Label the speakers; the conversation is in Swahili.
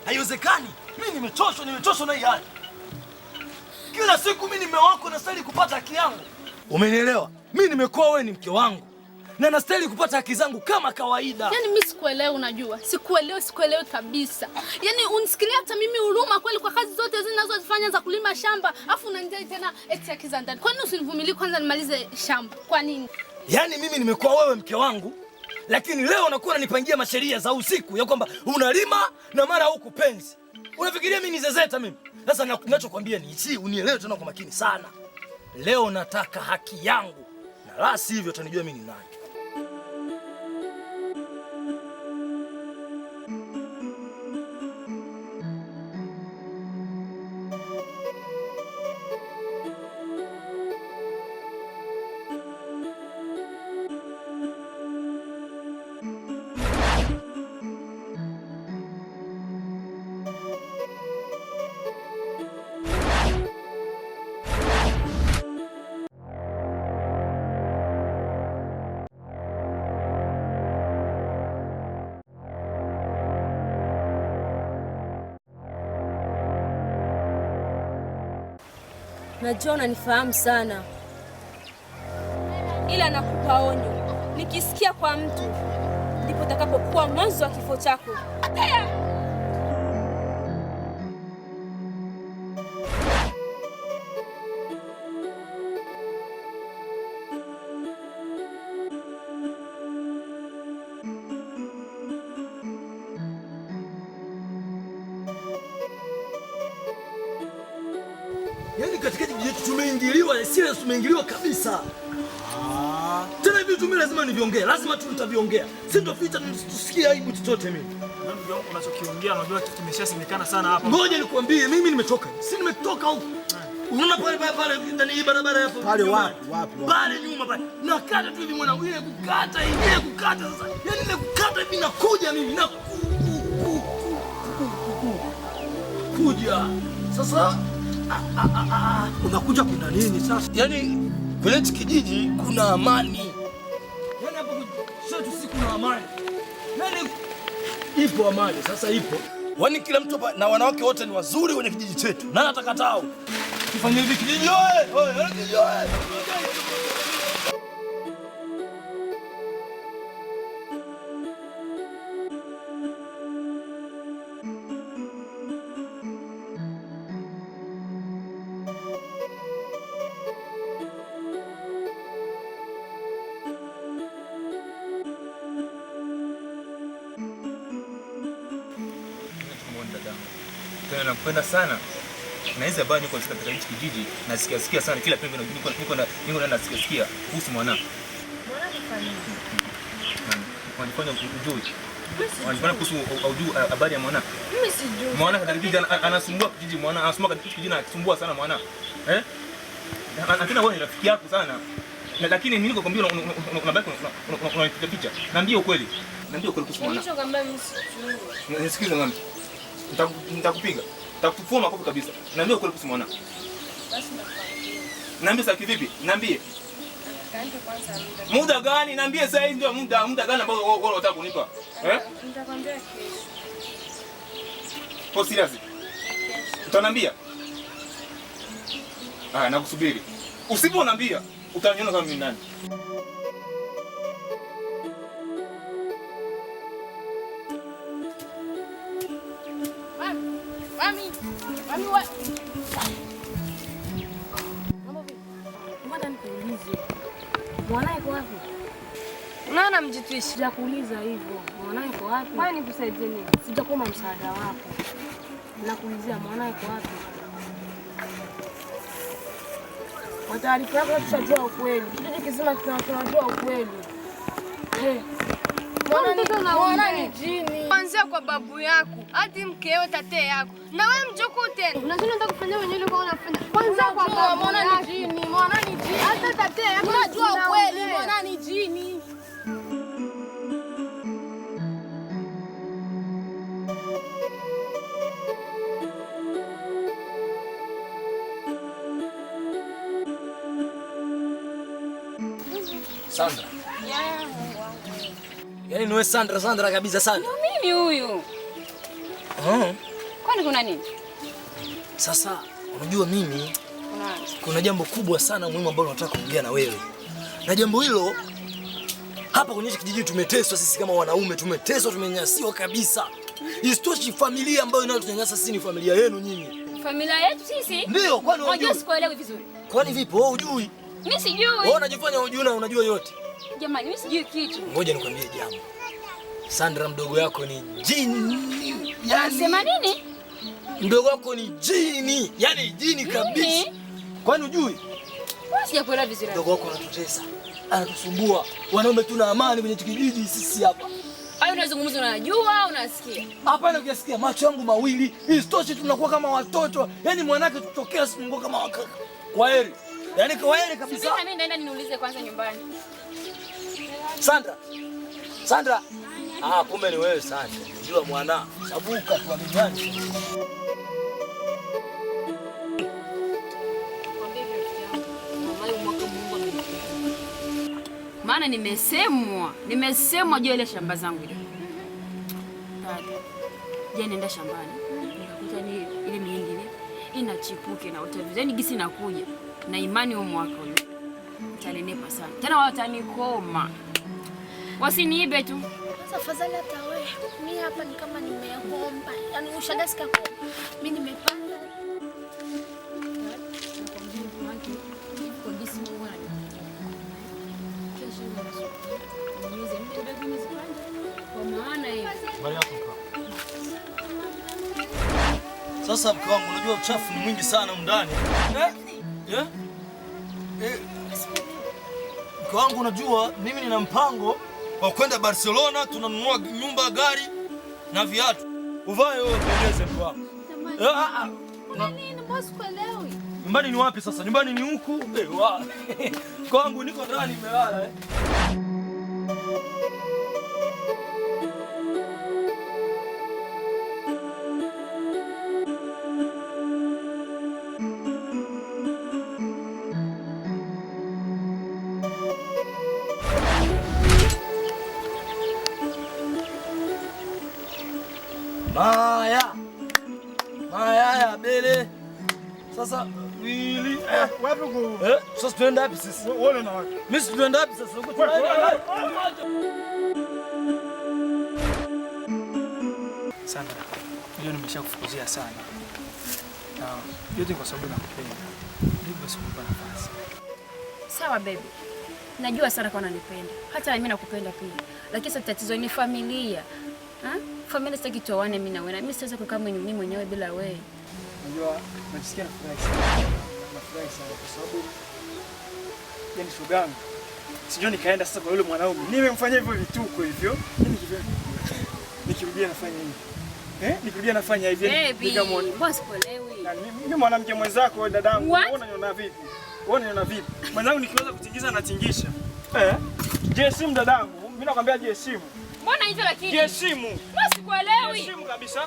Speaker 1: Haiwezekani. Mimi nimechoshwa na hii hali. Kila siku mimi mume wako nastahili kupata haki yangu. Umenielewa? Mimi nimekuwa wewe ni mke wangu. Na nastahili kupata haki zangu kama kawaida.
Speaker 2: Yaani mimi sikuelewi, unajua. Sikuelewi kabisa. Yaani unisikilia hata mimi huruma kweli kwa kazi zote zinazozifanya za kulima shamba, afu unanidai tena eti haki za ndani. Kwa nini usinivumilie kwanza nimalize shamba? Kwa nini?
Speaker 1: Yaani mimi nimekuwa wewe mke wangu, lakini leo unakuwa unanipangia masheria za usiku ya kwamba unalima na mara huku penzi. Unafikiria mimi ni zezeta mimi? Sasa ninachokwambia ni hichi, unielewe tena kwa makini sana. Leo nataka haki yangu. Na la sivyo utanijua mimi ni nani.
Speaker 3: Najua unanifahamu sana, ila nakupa onyo. Nikisikia kwa mtu ndipo utakapokuwa mwanzo wa kifo chako.
Speaker 1: Yaani katika kijiji chetu tumeingiliwa, serious tumeingiliwa kabisa. Tena hivi mimi lazima niviongee, lazima tutaviongea. Si ndio ficha tusikie aibu chochote mimi.
Speaker 4: Ndio unachokiongea unajua kimeshasemekana sana hapa.
Speaker 1: Ngoja nikwambie mimi nimetoka. Si nimetoka huko. Unaona pale ndani hii barabara hapo.
Speaker 5: Pale wapi?
Speaker 1: Pale nyuma pale. Nakata tu hivi mwanangu ile kukata sasa. Yaani ile kukata hivi nakuja mimi na kuja. Sasa
Speaker 5: Unakuja kuna nini sasa?
Speaker 1: yaani kwenye kijiji kuna amani. Yaani hapo kwetu si kuna amani. Yaani ipo amani, sasa ipo. Wani kila mtu na wanawake wote ni wazuri kwenye kijiji chetu. Nani atakataa? Kifanye hivi kijiji oye, kijiji oye.
Speaker 6: Tena nakupenda sana. Na hizo habari niko katika hichi kijiji nasikia sana kila pembe niko nasikia kuhusu mwana.
Speaker 3: Mwana nifanye.
Speaker 6: Wanafanya ujui. Wanafanya kuhusu ujui habari ya mwana.
Speaker 3: Mimi sijui.
Speaker 6: Mwana katika kijiji anasumbua kijiji, mwana anasumbua katika kijiji na akisumbua sana mwana. Tena wewe ni rafiki yako sana. Lakini mimi niko kwambia unabaki unapiga picha. Niambie ukweli. Niambie ukweli kuhusu mwana.
Speaker 3: Nicho kwamba mimi sijui.
Speaker 6: Nisikize ngani. Nitakupiga. Nitakufuma makofi kabisa. Niambie ukweli kuhusu mwana.
Speaker 3: Basi nakwambia.
Speaker 6: Niambie sasa kivipi? Niambie.
Speaker 3: Kaanza kwanza
Speaker 6: Muda gani? Niambie sasa hivi ndio muda gani ambao wewe unataka kunipa?
Speaker 3: Nitakwambia kesho.
Speaker 6: Kwa serious? Utaniambia? Nakusubiri. Usiponiambia, utaniona kama mimi nani?
Speaker 2: Mami wa.
Speaker 3: Mbona nikuulize? Mwana yuko wapi? Unaona mjitwishi ya kuuliza hivyo. Mwana yuko wapi? Kwani nikusaidie nini? Sijakuomba msaada wako. Nakuulizia mwana yuko wapi? Kwa taarifa yako tushajua ukweli. Kijiji kizima tunajua ukweli. Mwana ni jini.
Speaker 7: Kuanzia kwa babu yako hadi mkeo tate yako. Na wewe mjukuu tena.
Speaker 2: Unajua nataka kufanya wenyewe kwa unafanya. Kwanza kwa
Speaker 7: Unajua,
Speaker 2: babu
Speaker 7: mwana
Speaker 2: yako.
Speaker 7: ni jini, mwana ni jini.
Speaker 2: Hata tate yako
Speaker 7: Unajua ukweli,
Speaker 2: mwana.
Speaker 7: mwana ni jini.
Speaker 1: Sandra. Yaani niwe Sandra kabisa sana.
Speaker 3: Mimi huyu. Kwani kuna nini?
Speaker 1: Sasa unajua mimi kuna jambo kubwa sana muhimu ambalo nataka kuongea na wewe. Na jambo hilo hapa kwenye kijiji tumeteswa sisi kama wanaume, tumeteswa, tumenyanyasiwa kabisa. Isitoshi familia ambayo inayotunyanyasa sisi ni familia yenu nyinyi.
Speaker 3: Familia yetu sisi?
Speaker 1: Ndio, kwani
Speaker 3: unajua sikuelewi vizuri.
Speaker 1: Kwani vipi wewe hujui?
Speaker 3: Mimi sijui.
Speaker 1: Wewe unajifanya hujui na unajua yote.
Speaker 3: Jamani, mimi sijui kitu.
Speaker 1: Ngoja nikwambie jambo. Sandra mdogo yako ni jini.
Speaker 3: Unasema nini?
Speaker 1: Mdogo wako ni jini. Yaani jini kabisa. Kwani hujui?
Speaker 3: Sijakuelewa vizuri.
Speaker 1: Mdogo wako anatutesa. Anatusumbua. Wanaume tuna amani kwenye kijiji sisi hapa.
Speaker 3: Hayo unazungumza unajua, unasikia?
Speaker 1: Hapana, ukisikia macho yangu mawili. Isitoshe tunakuwa kama watoto. Yaani mwanake tutokea simungo kama wakaka. Kwaheri. Yaani kwaheri kabisa.
Speaker 3: Mimi naenda niulize kwanza nyumbani.
Speaker 1: Sandra. Sandra. Kumbe ni wewe Sandra. Unajua mwana. Sabuka tu amnyani.
Speaker 3: Maana nimesemwa juu ile shamba zangu ile. Dada, je, nenda shambani nikakuta ni ile mihindi ile inachipuke na utavizeni gisi nakuja na imani huo mwaka ule utanenepa sana tena, watanikoma wasiniibe tu.
Speaker 2: Sasa fadhali hata wewe, mimi hapa ni kama nimeomba, yaani ushagasi kako mimi nimepanda
Speaker 1: Sasa mke wangu, unajua uchafu ni mwingi sana ndani. Mke wangu, unajua mimi nina mpango wa kwenda Barcelona, tunanunua nyumba, gari na viatu. Uvae wewe upendeze mke wangu.
Speaker 2: Nini boss, kuelewi?
Speaker 1: Nyumbani ni wapi sasa? Nyumbani ni huku. Mke wangu, niko ndani nimelala. Maya bele. Sasa wili.
Speaker 4: Wapi uko?
Speaker 1: Sasa tuenda wapi sisi?
Speaker 4: Wewe na wapi?
Speaker 1: Mimi tuenda wapi sasa?
Speaker 4: Sandra, leo nimeshakufukuzia sana. Na yote kwa sababu nakupenda. Ndio basi kupa nafasi.
Speaker 3: Sawa baby. Najua sana kwa unanipenda. Hata mimi nakupenda pia. Lakini sasa tatizo ni familia. Familia sitaki tuoane mimi na wewe. Mimi siwezi kukaa mimi mwenyewe bila wewe.
Speaker 4: Unajua najisikia nafurahi sana. Nafurahi sana kwa sababu yani shogangu. Sijui nikaenda sasa kwa yule mwanaume. Nimemfanyia hivyo vituko hivyo. Nikirudia nafanya hivi. Nikirudia nafanya hivi.
Speaker 3: Nikamwona. Boss kuelewi.
Speaker 4: Mimi mwanamke mwenzako wewe dadangu. Unaniona vipi? Unaniona vipi? Mwenzangu nikiweza kutingiza na tingisha. Jesimu dadangu. Mimi nakwambia jesimu.
Speaker 3: Mbona hivyo lakini?
Speaker 4: Jesimu.
Speaker 3: Boss kuelewi.
Speaker 4: Jesimu kabisa.